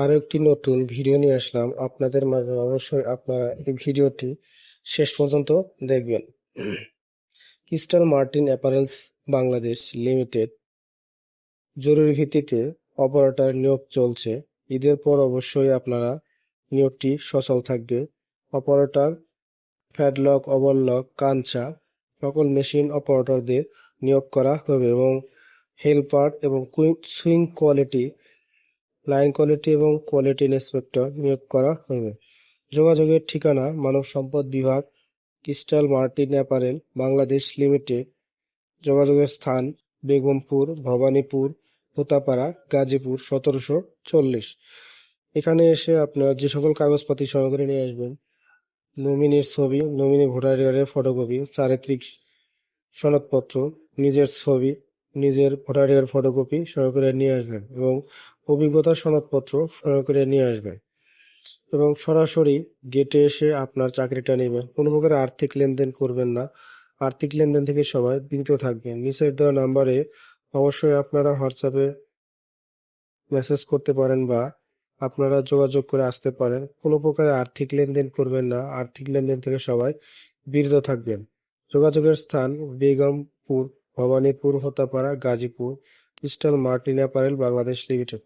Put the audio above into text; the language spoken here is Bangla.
আরো একটি নতুন ভিডিও নিয়ে আসলাম আপনাদের মাঝে। অবশ্যই আপনারা এই ভিডিওটি শেষ পর্যন্ত দেখবেন। Crystal Martin apparels Bangladesh limited জরুরি ভিত্তিতে অপারেটর নিয়োগ চলছে। ঈদের পর অবশ্যই আপনারা নিয়োগটি সচল থাকবে। অপারেটর, প্যাডলক, ওভারলক, কাঞ্চা সকল মেশিন অপারেটরদের নিয়োগ করা হবে এবং হেল্পার এবং সুইং কোয়ালিটি, লাইন কোয়ালিটি এবং কোয়ালিটি ইন্সপেক্টর নিয়োগ করা হবে। যোগাযোগের ঠিকানা: মানব সম্পদ বিভাগ, crystal Martin apparel Bangladesh limited. যোগাযোগের স্থান: বেগমপুর, ভবানীপুর, হোতাপাড়া, গাজীপুর 1740। এখানে এসে আপনার যে সকল কাগজপাতি সহকারে নিয়ে আসবেন: নমিনির ছবি, নমিনি ভোটার কার্ডের ফটোকপি, চারিত্রিক সনদপত্র, নিজের ছবি, নিজের ভোটার কার্ডের ফটোকপি সহকারে নিয়ে আসবেন এবং অভিজ্ঞতার সনদপত্র সহকারে নিয়ে আসবেন এবং সরাসরি গেটে এসে আপনার চাকরিটা নেবেন। কোনো প্রকার আর্থিক লেনদেন করবেন না। আর্থিক লেনদেন থেকে সবাই বিরত থাকবেন। নিচের দেওয়া নাম্বারে অবশ্যই আপনারা হোয়াটসঅ্যাপে মেসেজ করতে পারেন বা আপনারা যোগাযোগ করে আসতে পারেন। কোনো প্রকার আর্থিক লেনদেন করবেন না। আর্থিক লেনদেন থেকে সবাই বিরত থাকবেন। যোগাযোগের স্থান: Begumpur, Bhawanipur, Hotapara, Gazipur. Crystal Martin apparel Bangladesh limited.